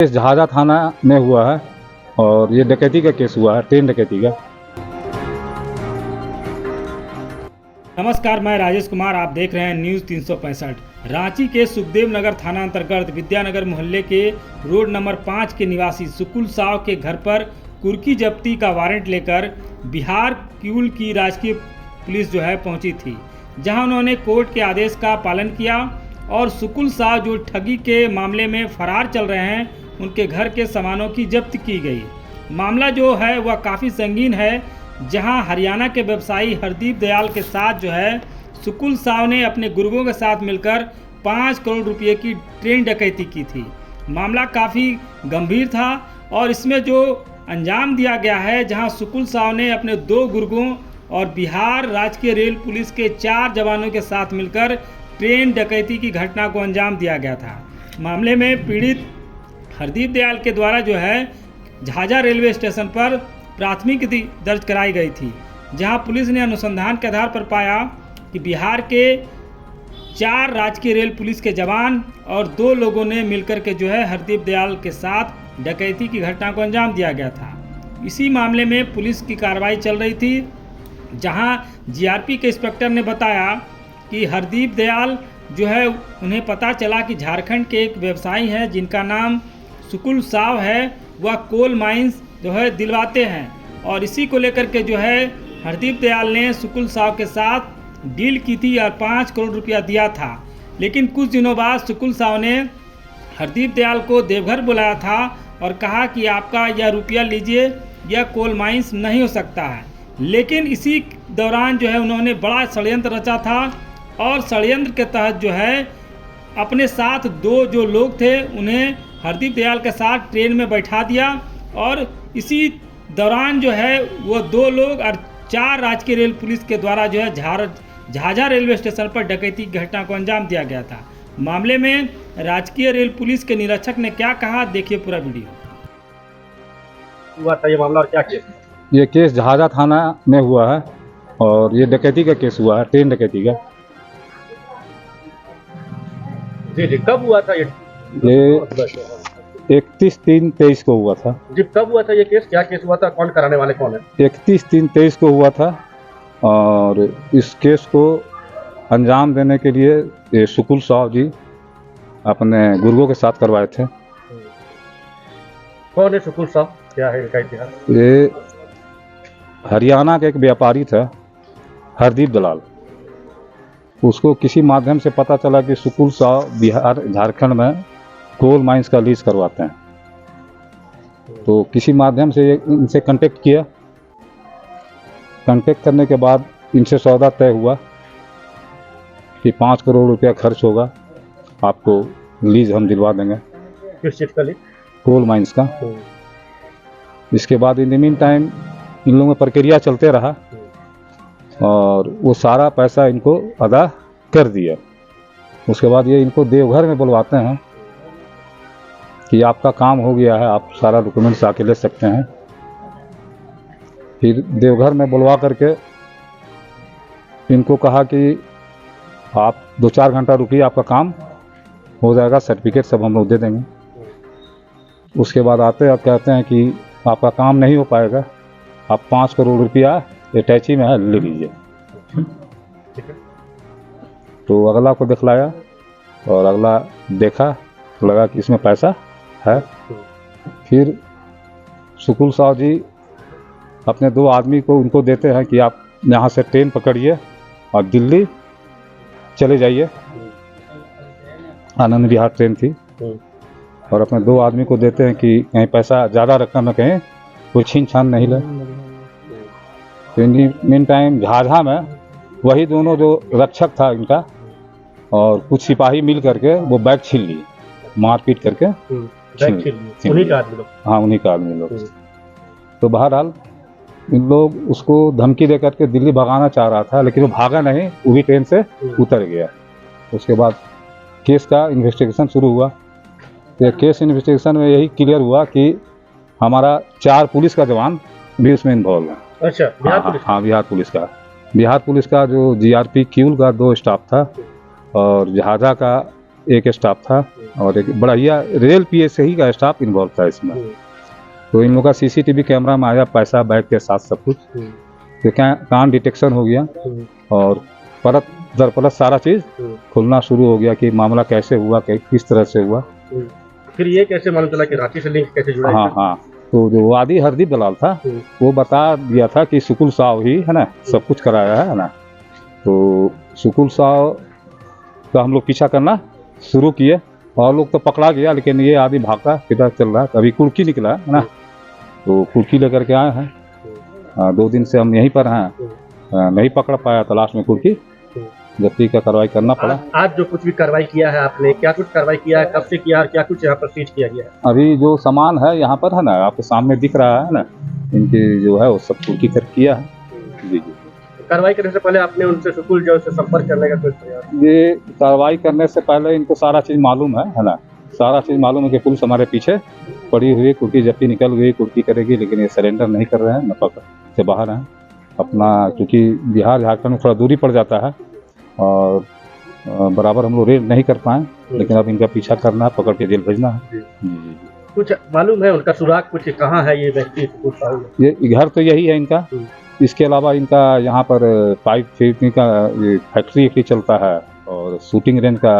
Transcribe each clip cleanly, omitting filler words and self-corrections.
Case जहाजा थाना में हुआ है और ये डकैती का केस हुआ है, ट्रेन डकैती का। नमस्कार, मैं राजेश कुमार, आप देख रहे हैं न्यूज़ 365। रांची के सुखदेव नगर थाना अंतर्गत विद्यानगर मोहल्ले के रोड नंबर 5 के निवासी सुकुल साव के घर पर कुर्की जब्ती का वारंट लेकर बिहार क्यूल की राजकीय पुलिस पहुंची थी, जहां उन्होंने कोर्ट के आदेश का पालन किया और सुकुल साव जो ठगी के मामले में फरार चल रहे हैं, उनके घर के सामानों की जब्त की गई। मामला जो है वह काफ़ी संगीन है, जहां हरियाणा के व्यवसायी हरदीप दयाल के साथ सुकुल साव ने अपने गुर्गों के साथ मिलकर 5 करोड़ रुपए की ट्रेन डकैती की थी। मामला काफ़ी गंभीर था और इसमें जो अंजाम दिया गया है, जहां सुकुल साव ने अपने 2 गुर्गों और बिहार राजकीय रेल पुलिस के 4 जवानों के साथ मिलकर ट्रेन डकैती की घटना को अंजाम दिया गया था। मामले में पीड़ित हरदीप दयाल के द्वारा झाझा रेलवे स्टेशन पर प्राथमिकी दर्ज कराई गई थी, जहां पुलिस ने अनुसंधान के आधार पर पाया कि बिहार के 4 राजकीय रेल पुलिस के जवान और 2 लोगों ने मिलकर के हरदीप दयाल के साथ डकैती की घटना को अंजाम दिया गया था। इसी मामले में पुलिस की कार्रवाई चल रही थी, जहां जीआरपी के इंस्पेक्टर ने बताया कि हरदीप दयाल उन्हें पता चला कि झारखंड के एक व्यवसायी हैं जिनका नाम सुकुल साव है, वह कोल माइंस दिलवाते हैं और इसी को लेकर के हरदीप दयाल ने सुकुल साव के साथ डील की थी और 5 करोड़ रुपया दिया था। लेकिन कुछ दिनों बाद सुकुल साव ने हरदीप दयाल को देवघर बुलाया था और कहा कि आपका यह रुपया लीजिए, यह कोल माइंस नहीं हो सकता है। लेकिन इसी दौरान उन्होंने बड़ा षड्यंत्र रचा था और षड्यंत्र के तहत अपने साथ 2 जो लोग थे उन्हें हरदीप दयाल के साथ ट्रेन में बैठा दिया और इसी दौरान वो 2 लोग और 4 राजकीय रेल पुलिस के द्वारा झाझा रेलवे स्टेशन पर डकैती की घटना को अंजाम दिया गया था। मामले में राजकीय रेल पुलिस के निरीक्षक ने क्या कहा, देखिए पूरा वीडियो। हुआ था ये मामला और क्या केस? ये केस जहाजा थाना में हुआ है और ये डकैती का केस हुआ है, ट्रेन डकैती का। जी कब हुआ था ये? 31/3/23 को हुआ था। जी कब हुआ था ये केस? क्या केस हुआ था? कौन कराने वाले कौन है? 31/3/23 को हुआ था और इस केस को अंजाम देने के लिए ये सुकुल साव जी अपने गुर्गों के साथ करवाए थे। कौन है सुकुल साव? क्या है इनका इतिहास? ये हरियाणा का एक व्यापारी था, हरदीप दलाल। उसको किसी माध्यम से पता चला कि सुकुल साव बिहार झारखंड में कोल माइंस का लीज करवाते हैं, तो किसी माध्यम से इनसे कांटेक्ट किया। कांटेक्ट करने के बाद इनसे सौदा तय हुआ कि 5 करोड़ रुपया खर्च होगा, आपको लीज हम दिलवा देंगे। किस चीज़ का लीज? कोल माइंस का। इसके बाद in the mean time in लोगों में प्रक्रिया चलते रहा और वो सारा पैसा इनको अदा कर दिया। उसके बाद ये इनको देवघर में बुलवाते हैं कि आपका काम हो गया है, आप सारा डॉक्यूमेंट्स आके ले सकते हैं। फिर देवघर में बुलवा करके इनको कहा कि आप 2-4 घंटा रुकिए, आपका काम हो जाएगा, सर्टिफिकेट सब हम लोग दे देंगे। उसके बाद आते हैं, आप कहते हैं कि आपका काम नहीं हो पाएगा, आप 5 करोड़ रुपया अटैची में है, ले लीजिए। तो अगला को दिखलाया और अगला देखा, लगा कि इसमें पैसा है। फिर सुकुल साव जी अपने 2 आदमी को उनको देते हैं कि आप यहाँ से ट्रेन पकड़िए और दिल्ली चले जाइए। आनंद विहार ट्रेन थी और अपने 2 आदमी को देते हैं कि कहीं पैसा ज़्यादा रकम में कहीं कोई छीन छान नहीं ले। तो इन मीन टाइम झाझा में वही दोनों जो रक्षक था इनका और कुछ सिपाही मिल करके वो बैग छीन लिए, मारपीट करके उन्हीं का आदमी लोग। हाँ, उन्हीं का आदमी लोग। तो बहरहाल इन लोग उसको धमकी दे करके दिल्ली भगाना चाह रहा था, लेकिन वो भागा नहीं, वो भी ट्रेन से उतर गया। उसके बाद केस का इन्वेस्टिगेशन शुरू हुआ। तो केस इन्वेस्टिगेशन में यही क्लियर हुआ कि हमारा 4 पुलिस का जवान भी उसमें इन्वॉल्व है। अच्छा, बिहार पुलिस? हाँ, बिहार पुलिस का जो जीआरपी क्यूल का 2 स्टाफ था और जहाजा का 1 स्टाफ था और एक बढ़िया रेल PSI का स्टाफ इन्वॉल्व था इसमें। तो इन लोगों का CCTV कैमरा में आया, पैसा बैग के साथ सब कुछ, तो कान डिटेक्शन हो गया और परत दर परत सारा चीज खुलना शुरू हो गया कि मामला कैसे हुआ, किस तरह से हुआ। फिर ये कैसे मालूम चला कि रांची से लिंक कैसे जुड़ा? हाँ हाँ, तो जो वादी हरदीप दलाल था वो बता दिया था कि सुकुल साव ही है ना सब कुछ कराया है ना। तो सुकुल साव का हम लोग पीछा करना शुरू किए और लोग तो पकड़ा गया, लेकिन ये आदमी भागा किधर चल रहा है। अभी कुर्की निकला है ना, तो कुर्की लेकर के आए हैं। 2 दिन से हम यहीं पर हैं, नहीं पकड़ पाया, तलाश में कुर्की जब्ती का कार्रवाई करना पड़ा। आज जो कुछ भी कार्रवाई किया है आपने, क्या कुछ कार्रवाई किया है, कब से किया और क्या कुछ यहाँ पर सीज किया गया है? अभी जो सामान है यहाँ पर है ना, आपके सामने दिख रहा है ना, इनकी जो है वो सब कुर्की कर किया है। जी जी। कार्रवाई करने से पहले आपने उनसे सुकुल जो से संपर्क करने का कोई प्रयास? ये कार्रवाई करने से पहले इनको सारा चीज़ मालूम है ना, सारा चीज़ मालूम है कि पुलिस हमारे पीछे पड़ी हुई, कुर्की जब्ती निकल गई, कुर्की करेगी, लेकिन ये सरेंडर नहीं कर रहे हैं, नफा से बाहर हैं अपना, क्योंकि बिहार झारखंड में थोड़ा दूरी पड़ जाता है और बराबर हम लोग रेड नहीं कर पाए, लेकिन अब इनका पीछा करना है, पकड़ के जेल भेजना है। कुछ मालूम है उनका सुराग कुछ कहाँ है ये व्यक्ति? ये घर तो यही है इनका, इसके अलावा इनका यहाँ पर पाइप फिटिंग का फैक्ट्री एक चलता है और शूटिंग रेंज का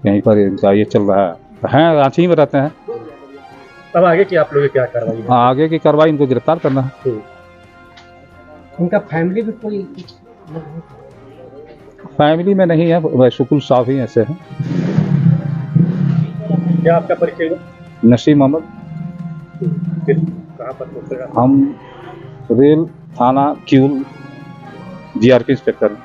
यहीं पर इनका ये चल रहा है, रांची में रहते हैं। अब आगे की आप लोग क्या कार्रवाई है? आगे की कार्रवाई इनको गिरफ्तार करना है। उनका फैमिली भी कोई? फैमिली में नहीं है, वह सुकुल साव ही ऐसे हैं। क्या आपका परिचय? नसीम अहमद। कहाँ पर पहुँचेगा? हम रेल थाना क्यूल GRP इंस्पेक्टर।